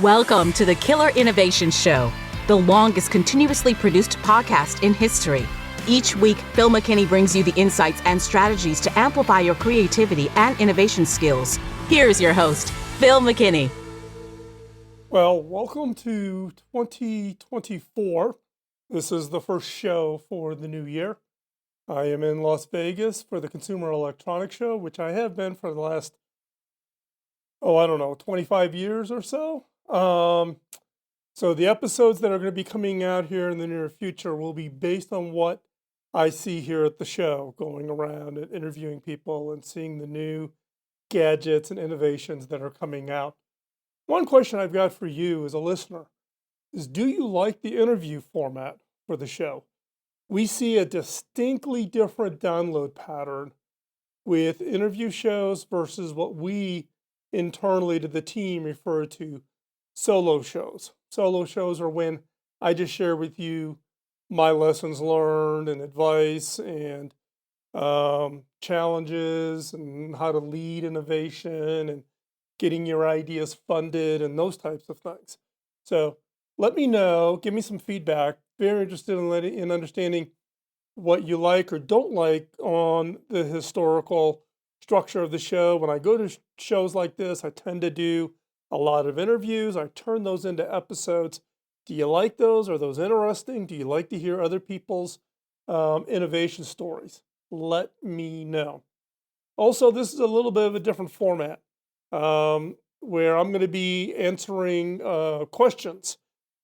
Welcome to the Killer Innovation Show, the longest continuously produced podcast in history. Each week, Phil McKinney brings you the insights and strategies to amplify your creativity and innovation skills. Here's your host, Phil McKinney. Well, welcome to 2024. This is the first show for the new year. I am in Las Vegas for the Consumer Electronics Show, which I have been for the last, 25 years or so. So the episodes that are going to be coming out here in the near future will be based on what I see here at the show, going around and interviewing people and seeing the new gadgets and innovations that are coming out. One question I've got for you as a listener is, do you like the interview format for the show? We see a distinctly different download pattern with interview shows versus what we internally to the team refer to solo shows. Solo shows are when I just share with you my lessons learned and advice and challenges and how to lead innovation and getting your ideas funded and those types of things. So let me know, give me some feedback. Very interested in understanding what you like or don't like on the historical structure of the show. When I go to shows like this, I tend to do a lot of interviews. I turn those into episodes. Do you like those? Are those interesting? Do you like to hear other people's innovation stories? Let me know. Also, this is a little bit of a different format where I'm going to be answering questions.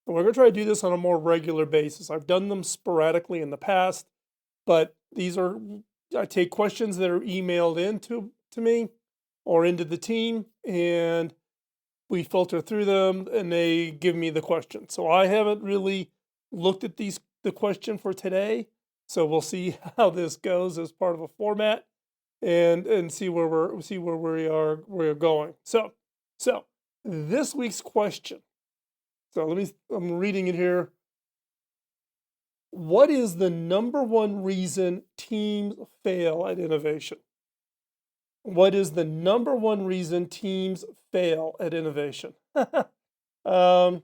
And we're going to try to do this on a more regular basis. I've done them sporadically in the past, but I take questions that are emailed into me or into the team, and we filter through them, and they give me the question. So I haven't really looked at the question for today, so we'll see how this goes as part of a format, and see where we're going. So this week's question. So I'm reading it here. What is the number one reason teams fail at innovation? What is the number one reason teams fail at innovation? Wow,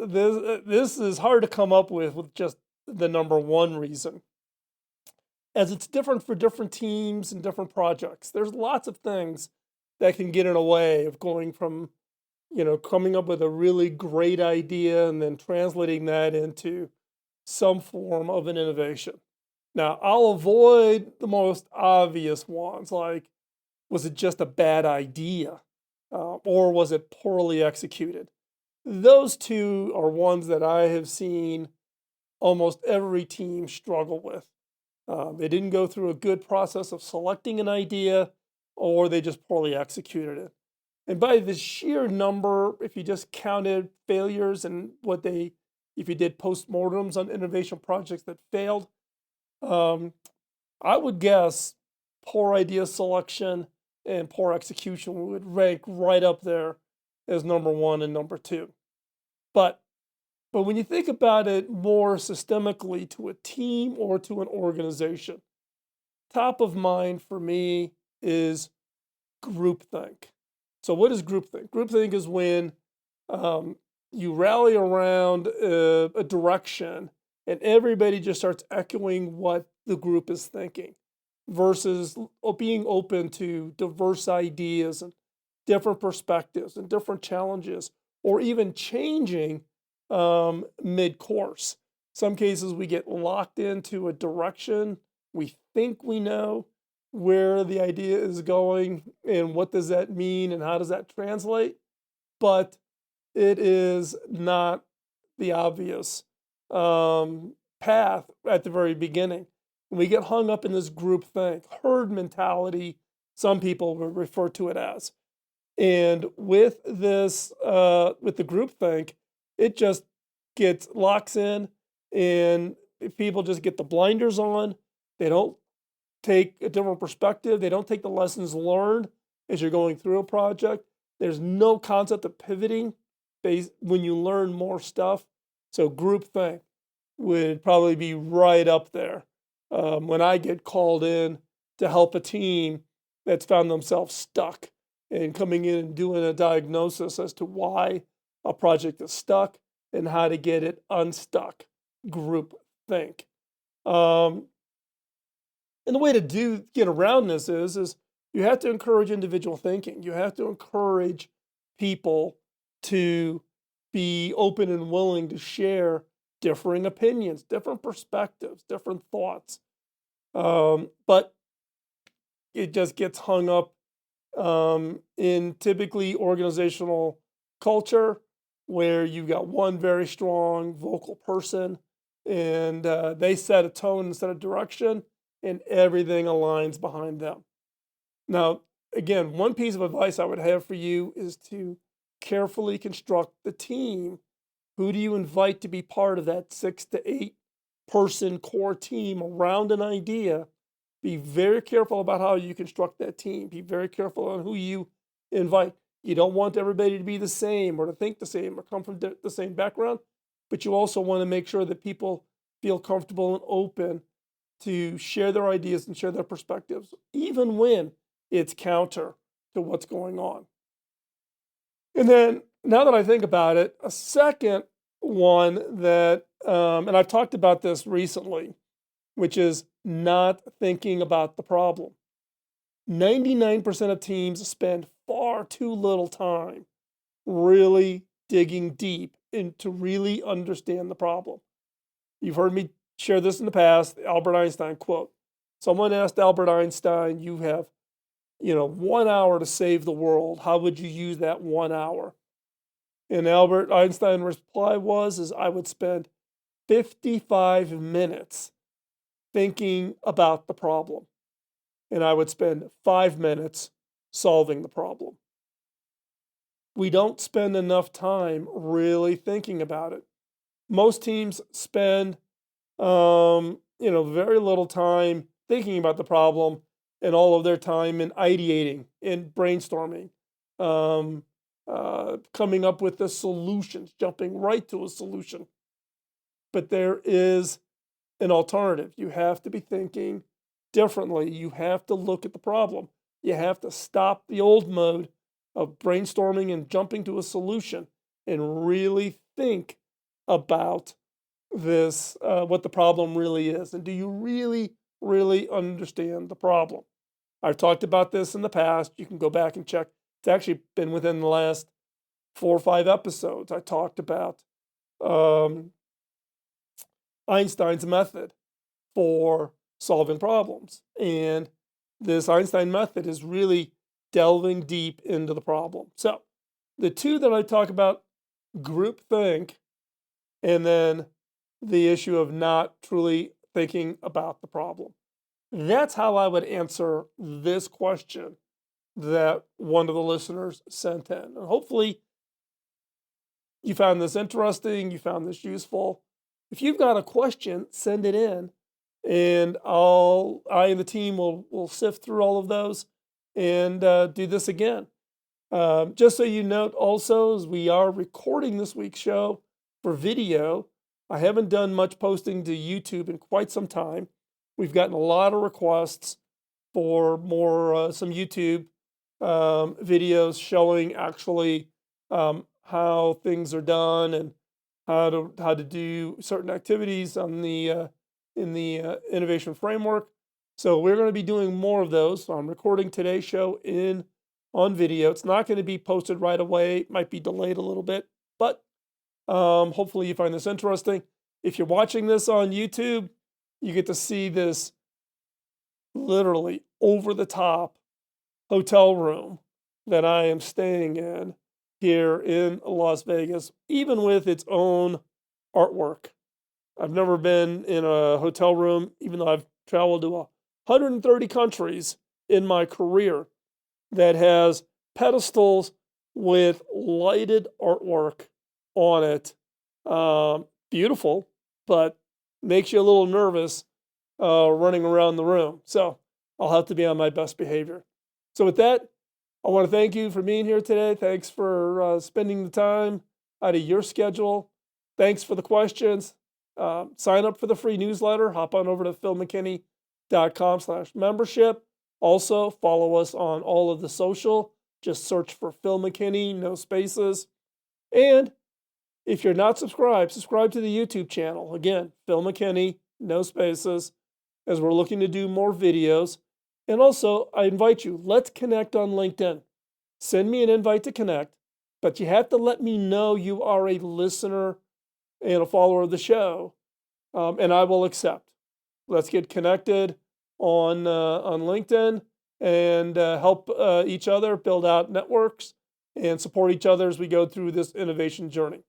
this is hard to come up with just the number one reason, as it's different for different teams and different projects. There's lots of things that can get in the way of going from, coming up with a really great idea and then translating that into some form of an innovation. Now, I'll avoid the most obvious ones, like, was it just a bad idea? Or was it poorly executed? Those two are ones that I have seen almost every team struggle with. They didn't go through a good process of selecting an idea, or they just poorly executed it. And by the sheer number, if you just counted failures and if you did postmortems on innovation projects that failed, I would guess poor idea selection and poor execution would rank right up there as number one and number two. But when you think about it more systemically to a team or to an organization, top of mind for me is groupthink. So what is groupthink? Groupthink is when you rally around a direction and everybody just starts echoing what the group is thinking, versus being open to diverse ideas and different perspectives and different challenges, or even changing mid-course. Some cases we get locked into a direction. We think we know where the idea is going and what does that mean and how does that translate, but it is not the obvious path at the very beginning. We get hung up in this groupthink, herd mentality, some people refer to it as. And with this, with the groupthink, it just locks in, and people just get the blinders on. They don't take a different perspective. They don't take the lessons learned as you're going through a project. There's no concept of pivoting when you learn more stuff. So groupthink would probably be right up there when I get called in to help a team that's found themselves stuck and coming in and doing a diagnosis as to why a project is stuck and how to get it unstuck. Groupthink. And the way to get around this is you have to encourage individual thinking. You have to encourage people to be open and willing to share differing opinions, different perspectives, different thoughts. But it just gets hung up in typically organizational culture where you've got one very strong vocal person and they set a tone and set a direction and everything aligns behind them. Now, again, one piece of advice I would have for you is to carefully construct the team. Who do you invite to be part of that 6 to 8 person core team around an idea? Be very careful about how you construct that team. Be very careful on who you invite. You don't want everybody to be the same or to think the same or come from the same background, but you also want to make sure that people feel comfortable and open to share their ideas and share their perspectives, even when it's counter to what's going on. And then, now that I think about it, a second one that, and I've talked about this recently, which is not thinking about the problem. 99% of teams spend far too little time really digging deep into really understand the problem. You've heard me share this in the past, the Albert Einstein quote. Someone asked Albert Einstein, you have 1 hour to save the world. How would you use that 1 hour? And Albert Einstein's reply was, I would spend 55 minutes thinking about the problem. And I would spend 5 minutes solving the problem. We don't spend enough time really thinking about it. Most teams spend, very little time thinking about the problem and all of their time in ideating, in brainstorming, coming up with the solutions, jumping right to a solution. But there is an alternative. You have to be thinking differently. You have to look at the problem. You have to stop the old mode of brainstorming and jumping to a solution and really think about this, what the problem really is. And do you really, really understand the problem? I've talked about this in the past. You can go back and check. It's actually been within the last 4 or 5 episodes. I talked about Einstein's method for solving problems. And this Einstein method is really delving deep into the problem. So the two that I talk about, groupthink, and then the issue of not truly thinking about the problem. That's how I would answer this question that one of the listeners sent in. And hopefully you found this interesting, you found this useful. If you've got a question, send it in, and I and the team will sift through all of those and do this again. Just so you note also, as we are recording this week's show for video, I haven't done much posting to YouTube in quite some time. We've gotten a lot of requests for more some YouTube videos showing actually how things are done and how to do certain activities on the in the innovation framework. So we're going to be doing more of those. So I'm recording today's show on video. It's not going to be posted right away. It might be delayed a little bit, but hopefully you find this interesting. If you're watching this on YouTube, you get to see this literally over the top hotel room that I am staying in here in Las Vegas, even with its own artwork. I've never been in a hotel room, even though I've traveled to 130 countries in my career, that has pedestals with lighted artwork on it. Beautiful, but makes you a little nervous running around the room. So I'll have to be on my best behavior. So with that, I want to thank you for being here today. Thanks for spending the time out of your schedule. Thanks for the questions. Sign up for the free newsletter. Hop on over to philmckinney.com/membership. Also, follow us on all of the social Just search for Phil McKinney, no spaces. And if you're not subscribed, subscribe to the YouTube channel. Again, Phil McKinney, no spaces, as we're looking to do more videos. And also, I invite you, let's connect on LinkedIn. Send me an invite to connect, but you have to let me know you are a listener and a follower of the show, and I will accept. Let's get connected on LinkedIn and help each other build out networks and support each other as we go through this innovation journey.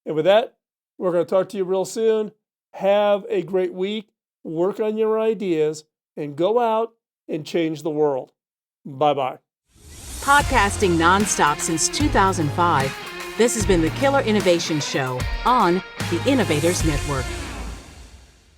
And with that, we're going to talk to you real soon. Have a great week. Work on your ideas and go out and change the world. Bye-bye. Podcasting nonstop since 2005, this has been the Killer Innovation Show on the Innovators Network.